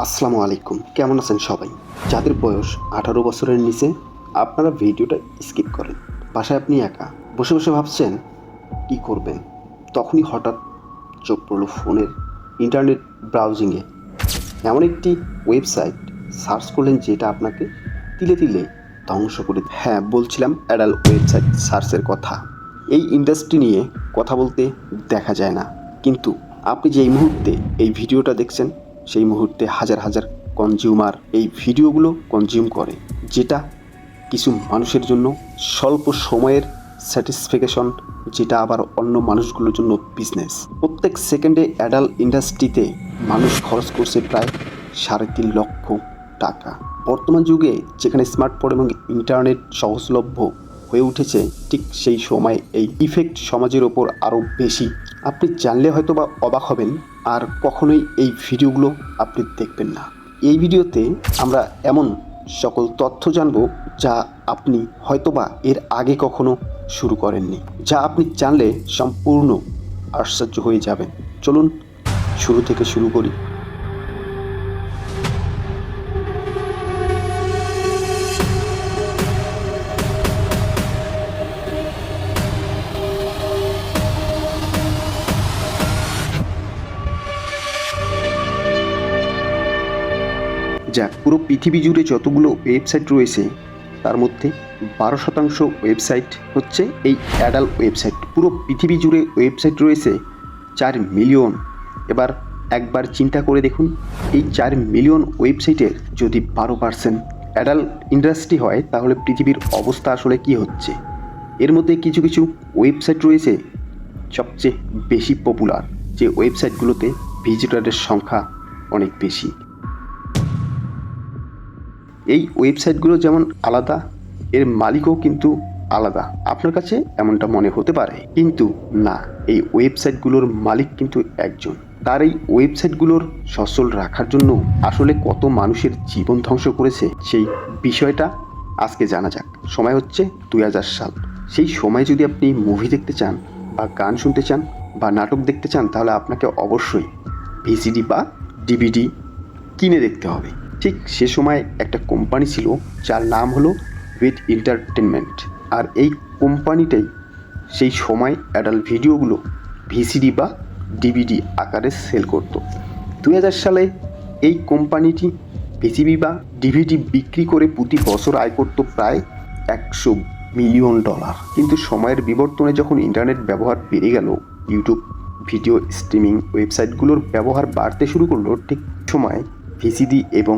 আসসালামু আলাইকুম, কেমন আছেন সবাই? যাদের বয়স 18 বছরের নিচে আপনারা ভিডিওটা স্কিপ করেন। বাসায় আপনি একা বসে বসে ভাবছেন কি করবেন, তখনই হঠাৎ চোখ পড়ল ফোনের ইন্টারনেট ব্রাউজিংয়ে। এমন একটি ওয়েবসাইট সার্চ করলেন যেটা আপনাকে তিলে তিলে ধ্বংস করে। হ্যাঁ, বলছিলাম অ্যাডাল্ট ওয়েবসাইট সার্চের কথা। এই ইন্ডাস্ট্রি নিয়ে কথা বলতে দেখা যায় না, কিন্তু আপনি যে এই মুহূর্তে এই ভিডিওটা দেখছেন সেই মুহূর্তে হাজার হাজার কনজিউমার এই ভিডিওগুলো কনজিউম করে, যেটা কিছু মানুষের জন্য স্বল্প সময়ের স্যাটিসফ্যাকশন, যেটা আবার অন্য মানুষগুলোর জন্য বিজনেস। প্রত্যেক সেকেন্ডে অ্যাডাল্ট ইন্ডাস্ট্রিতে মানুষ খরচ করছে প্রায় 3.5 লক্ষ টাকা। বর্তমান যুগে যেখানে স্মার্টফোন এবং ইন্টারনেট সহজলভ্য হয়ে উঠেছে, ঠিক সেই সময় এই ইফেক্ট সমাজের ওপর আরও বেশি। আপনি জানলে হয়তো বা অবাক হবেন, আর কখনোই এই ভিডিওগুলো আপনি দেখবেন না। এই ভিডিওতে আমরা এমন সকল তথ্য জানব যা আপনি হয়তোবা এর আগে কখনো শুরু করেননি, যা আপনি জানলে সম্পূর্ণ আশ্চর্য হয়ে যাবেন। চলুন শুরু থেকে শুরু করি। যাক, পুরো পৃথিবী জুড়ে যতগুলো ওয়েবসাইট রয়েছে তার মধ্যে 12% ওয়েবসাইট হচ্ছে এই অ্যাডাল্ট ওয়েবসাইট। পুরো পৃথিবী জুড়ে ওয়েবসাইট রয়েছে 4 মিলিয়ন। এবার একবার চিন্তা করে দেখুন, এই 4 মিলিয়ন ওয়েবসাইটের যদি 12% অ্যাডাল্ট ইন্ডাস্ট্রি হয়, তাহলে পৃথিবীর অবস্থা আসলে কী হচ্ছে। এর মধ্যে কিছু কিছু ওয়েবসাইট রয়েছে সবচেয়ে বেশি পপুলার, যে ওয়েবসাইটগুলোতে ভিজিটরের সংখ্যা অনেক বেশি। এই ওয়েবসাইটগুলো যেমন আলাদা, এর মালিকও কিন্তু আলাদা। আপনার কাছে এমনটা মনে হতে পারে, কিন্তু না, এই ওয়েবসাইটগুলোর মালিক কিন্তু একজন। তার এই ওয়েবসাইটগুলোর সচল রাখার জন্য আসলে কত মানুষের জীবন ধ্বংস করেছে, সেই বিষয়টা আজকে জানা যাক। সময় হচ্ছে 2000 সাল। সেই সময় যদি আপনি মুভি দেখতে চান বা গান শুনতে চান বা নাটক দেখতে চান, তাহলে আপনাকে অবশ্যই ভিসিডি বা ডিভিডি কিনে দেখতে হবে। ঠিক সে সময় একটা কোম্পানি ছিল যার নাম হলো উইট এন্টারটেনমেন্ট, আর এই কোম্পানিটাই সেই সময় অ্যাডাল্ট ভিডিওগুলো ভিসিডি বা ডিভিডি আকারে সেল করত। 2000 সালে এই কোম্পানিটি ভিসিডি বা ডিভিডি বিক্রি করে প্রতি বছর আয় করত প্রায় $100 মিলিয়ন। কিন্তু সময়ের বিবর্তনে যখন ইন্টারনেট ব্যবহার বেড়ে গেল, ইউটিউব ভিডিও স্ট্রিমিং ওয়েবসাইটগুলোর ব্যবহার বাড়তে শুরু করলো, ঠিক সময় ভিসিডি এবং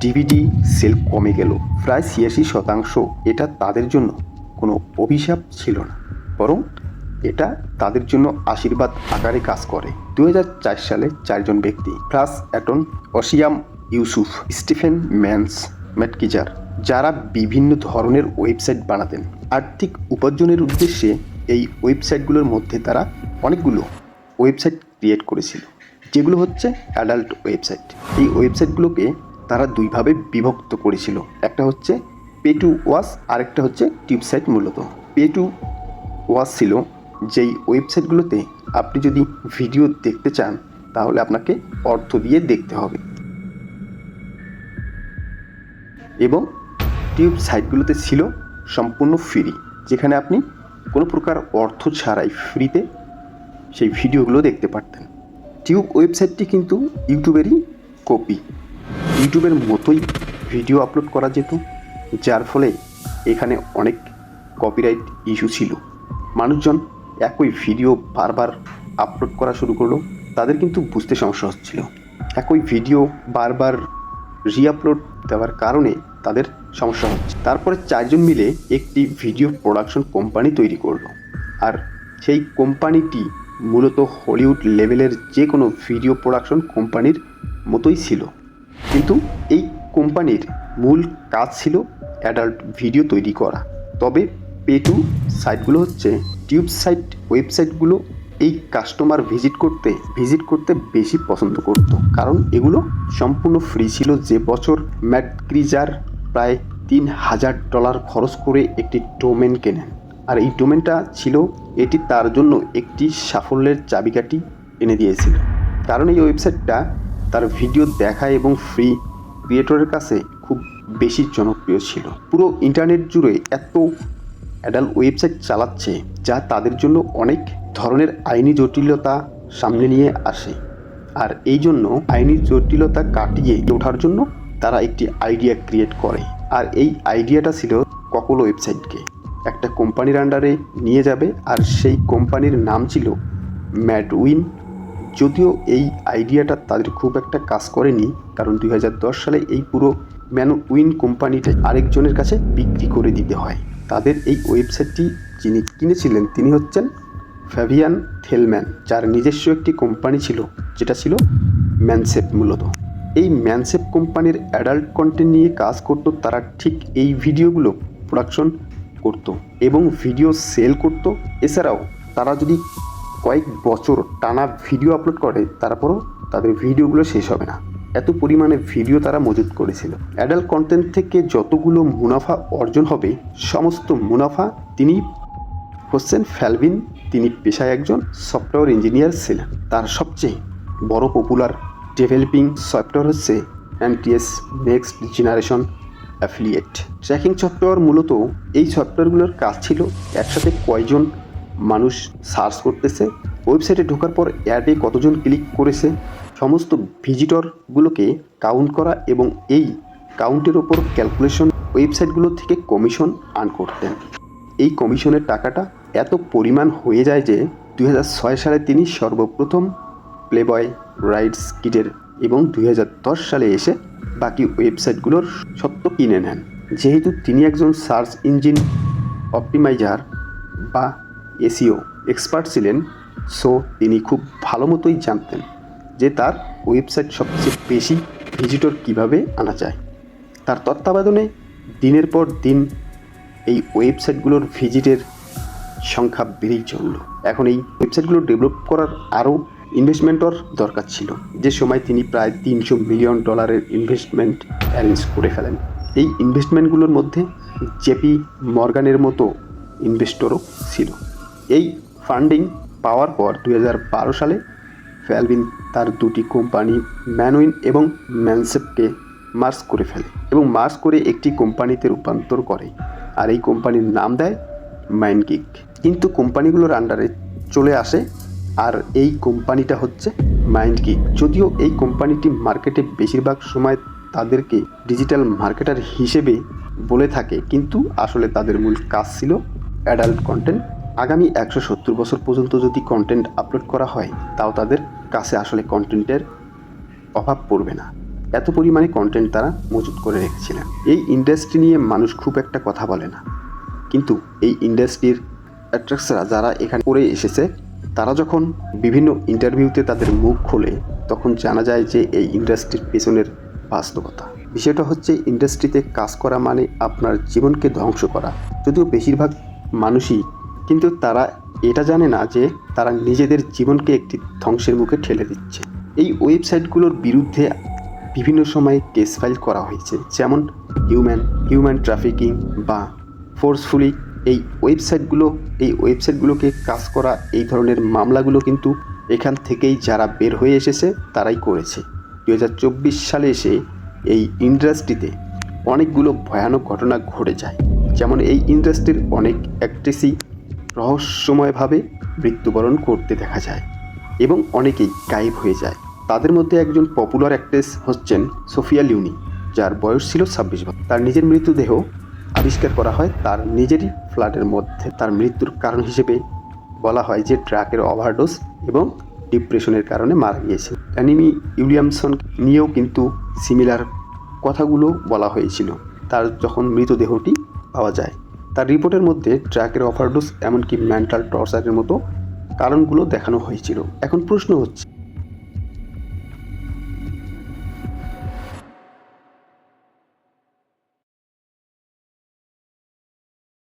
ডিভিডি সেল কমে গেল প্রায় 86%। এটা তাদের জন্য কোনো অভিশাপ ছিল না, বরং এটা তাদের জন্য আশীর্বাদ আকারে কাজ করে। 2004 সালে 4 জন ব্যক্তি, ফ্রাস অ্যাটন, অসিয়াম ইউসুফ, স্টিফেন ম্যাটকিজার, যারা বিভিন্ন ধরনের ওয়েবসাইট বানাতেন আর্থিক উপার্জনের উদ্দেশ্যে, এই ওয়েবসাইটগুলোর মধ্যে তারা অনেকগুলো ওয়েবসাইট ক্রিয়েট করেছিল, যেগুলো হচ্ছে অ্যাডাল্ট ওয়েবসাইট। এই ওয়েবসাইটগুলোকে তারা দুইভাবে বিভক্ত করেছিল, একটা হচ্ছে পে টু ওয়াচ, আরেকটা হচ্ছে টিউব সাইট। মূলত পে টু ওয়াচ ছিল যেই ওয়েবসাইটগুলোতে আপনি যদি ভিডিও দেখতে চান তাহলে আপনাকে অর্থ দিয়ে দেখতে হবে, এবং টিউব সাইটগুলোতে ছিল সম্পূর্ণ ফ্রি, যেখানে আপনি কোনো প্রকার অর্থ ছাড়াই ফ্রিতে সেই ভিডিওগুলো দেখতে পারতেন। টিউব ওয়েবসাইটটি কিন্তু ইউটিউবেরই কপি। ইউটিউবের মতোই ভিডিও আপলোড করা যেত, যার ফলে এখানে অনেক কপিরাইট ইস্যু ছিল। মানুষজন একই ভিডিও বারবার আপলোড করা শুরু করলো, তাদের কিন্তু বুঝতে সমস্যা হচ্ছিল। একই ভিডিও বারবার রিআপলোড দেওয়ার কারণে তাদের সমস্যা হচ্ছে। তারপরে 4 জন মিলে একটি ভিডিও প্রোডাকশন কোম্পানি তৈরি করলো, আর সেই কোম্পানিটি মূলত হলিউড লেভেলের যে কোনো ভিডিও প্রোডাকশন কোম্পানির মতোই ছিল, কিন্তু এই কোম্পানির মূল কাজ ছিল অ্যাডাল্ট ভিডিও তৈরি করা। তবে পে টু সাইটগুলো হচ্ছে টিউব সাইট ওয়েবসাইটগুলো এই কাস্টমার ভিজিট করতে বেশি পছন্দ করত, কারণ এগুলো সম্পূর্ণ ফ্রি ছিল। যে বছর ম্যাটকিজার প্রায় $3000 খরচ করে একটি ডোমেন কেনেন, আর এই ডোমেনটা ছিল, এটি তার জন্য একটি সাফল্যের চাবিকাঠি এনে দিয়েছিল, কারণ এই ওয়েবসাইটটা তার ভিডিও দেখা এবং ফ্রি ক্রিয়েটরের কাছে খুব বেশি জনপ্রিয় ছিল। পুরো ইন্টারনেট জুড়ে এত অ্যাডাল্ট ওয়েবসাইট চালাচ্ছে যা তাদের জন্য অনেক ধরনের আইনি জটিলতা সামনে নিয়ে আসে। আর এই জন্য আইনি জটিলতা কাটিয়ে ওঠার জন্য তারা একটি আইডিয়া ক্রিয়েট করে। আর এই আইডিয়াটা ছিল ককোলো ওয়েবসাইটকে একটা কোম্পানির আন্ডারে নিয়ে যাবে, আর সেই কোম্পানির নাম ছিল ম্যাডউইন। যদিও এই আইডিয়াটা তাদের খুব একটা কাজ করেনি, কারণ 2010 সালে এই পুরো ম্যাডউইন কোম্পানিটা আরেকজনের কাছে বিক্রি করে দিতে হয়। তাদের এই ওয়েবসাইটটি যিনি কিনেছিলেন তিনি হচ্ছেন ফ্যাবিয়ান থেলম্যান, যার নিজস্ব একটি কোম্পানি ছিল যেটা ছিল ম্যানসেপ। মূলত এই ম্যানসেপ কোম্পানির অ্যাডাল্ট কন্টেন্ট নিয়ে কাজ করতো। তারা ঠিক এই ভিডিওগুলো প্রোডাকশন করতো এবং ভিডিও সেল করতো। এছাড়াও তারা যদি কয়েক বছর টানা ভিডিও আপলোড করে তারপরও তাদের ভিডিওগুলো শেষ হবে না, এত পরিমাণে ভিডিও তারা মজুত করেছিল। অ্যাডাল্ট কন্টেন্ট থেকে যতগুলো মুনাফা অর্জন হবে সমস্ত মুনাফা তিনি হচ্ছেন ফ্যালভিন। তিনি পেশায় একজন সফটওয়্যার ইঞ্জিনিয়ার ছিলেন। তার সবচেয়ে বড় পপুলার ডেভেলপিং সফটওয়্যার হচ্ছে NTS next generation affiliate tracking software. মূলত এই সফটওয়্যারগুলোর কাজ ছিল একসাথে কয়জন মানুষ সার্চ করতেছে, ওয়েবসাইটে ঢোকার পর অ্যাডে কতজন ক্লিক করেছে, সমস্ত ভিজিটরগুলোকে কাউন্ট করা এবং এই কাউন্টের ওপর ক্যালকুলেশন ওয়েবসাইটগুলো থেকে কমিশন আর্ন করতেন। এই কমিশনের টাকাটা এত পরিমাণ হয়ে যায় যে 2006 সালে তিনি সর্বপ্রথম প্লেবয় রাইডস কিটের এবং 2010 সালে এসে বাকি ওয়েবসাইটগুলোর সত্ত্ব কিনে নেন। যেহেতু তিনি একজন সার্চ ইঞ্জিন অপটিমাইজার বা এসইও এক্সপার্ট ছিলেন, সো তিনি খুব ভালো মতোই জানতেন যে তার ওয়েবসাইট সবচেয়ে বেশি ভিজিটর কিভাবে আনা যায়। তার তত্ত্বাবধানে দিনের পর দিন এই ওয়েবসাইটগুলোর ভিজিটের সংখ্যা বেড়েই চলল। এখন এই ওয়েবসাইটগুলো ডেভেলপ করার আরও ইনভেস্টমেন্টর দরকার ছিল, যে সময় তিনি প্রায় $300 মিলিয়ন ইনভেস্টমেন্ট অ্যারেঞ্জ করে ফেলেন। এই ইনভেস্টমেন্টগুলোর মধ্যে জেপি মর্গানের মতো ইনভেস্টরও ছিল। এই ফান্ডিং পাওয়ার পর 2012 সালে ফ্যালভিন তার দুটি কোম্পানি ম্যানউইন এবং ম্যানসেপকে মার্জ করে ফেলে এবং মার্জ করে একটি কোম্পানিতে রূপান্তর করে, আর এই কোম্পানির নাম দেয় মাইন্ডগিক। কিন্তু কোম্পানিগুলোর আন্ডারে চলে আসে আর এই কোম্পানিটা হচ্ছে মাইন্ডগিক। যদিও এই কোম্পানিটি মার্কেটে বেশিরভাগ সময় তাদেরকে ডিজিটাল মার্কেটার হিসেবে বলে থাকে, কিন্তু আসলে তাদের মূল কাজ ছিল অ্যাডাল্ট কন্টেন্ট। আগামী 170 বছর পর্যন্ত যদি কন্টেন্ট আপলোড করা হয় তাও তাদের কাছে আসলে কন্টেন্টের অভাব পড়বে না, এত পরিমাণে কন্টেন্ট তারা মজুত করে রেখেছিলেন। এই ইন্ডাস্ট্রি নিয়ে মানুষ খুব একটা কথা বলে না, কিন্তু এই ইন্ডাস্ট্রির অ্যাট্রাক্টসরা যারা এখানে পড়ে এসেছে তারা যখন বিভিন্ন ইন্টারভিউতে তাদের মুখ খোলে তখন জানা যায় যে এই ইন্ডাস্ট্রির পেছনের বাস্তবতা। বিষয়টা হচ্ছে ইন্ডাস্ট্রিতে কাজ করা মানে আপনার জীবনকে ধ্বংস করা। যদিও বেশিরভাগ মানুষই কিন্তু তারা এটা জানে না যে তারা নিজেদের জীবনকে একটি ধ্বংসের মুখে ঠেলে দিচ্ছে। এই ওয়েবসাইটগুলোর বিরুদ্ধে বিভিন্ন সময়ে কেস ফাইল করা হয়েছে, যেমন হিউম্যান ট্রাফিকিং বা ফোর্সফুলি এই ওয়েবসাইটগুলোকে কাজ করা। এই ধরনের মামলাগুলো কিন্তু এখান থেকেই যারা বের হয়ে এসেছে তারাই করেছে। 2024 সালে এসে এই ইন্ডাস্ট্রিতে অনেকগুলো ভয়ানক ঘটনা ঘটে যায়, যেমন এই ইন্ডাস্ট্রির অনেক অ্যাক্ট্রেসই রহস্যময়ভাবে মৃত্যুবরণ করতে দেখা যায় এবং অনেকেই গায়েব হয়ে যায়। তাদের মধ্যে একজন পপুলার অ্যাক্ট্রেস হচ্ছেন সোফিয়া লিউনি, যার বয়স ছিল 26 বছর। তার নিজের মৃতদেহ আবিষ্কার করা হয় তার নিজেরই ফ্ল্যাটের মধ্যে। তার মৃত্যুর কারণ হিসেবে বলা হয় যে ড্রাগের ওভারডোজ এবং ডিপ্রেশনের কারণে মারা গিয়েছিল। অ্যানিমি উইলিয়ামসন নিয়েও কিন্তু সিমিলার কথাগুলো বলা হয়েছিল তার যখন মৃতদেহটি পাওয়া যায়। তার রিপোর্টের মধ্যে ড্রাগের ওভারডোজ এমনকি মেন্টাল টর্চারের মতো কারণগুলো দেখানো হয়েছিল। এখন প্রশ্ন হচ্ছে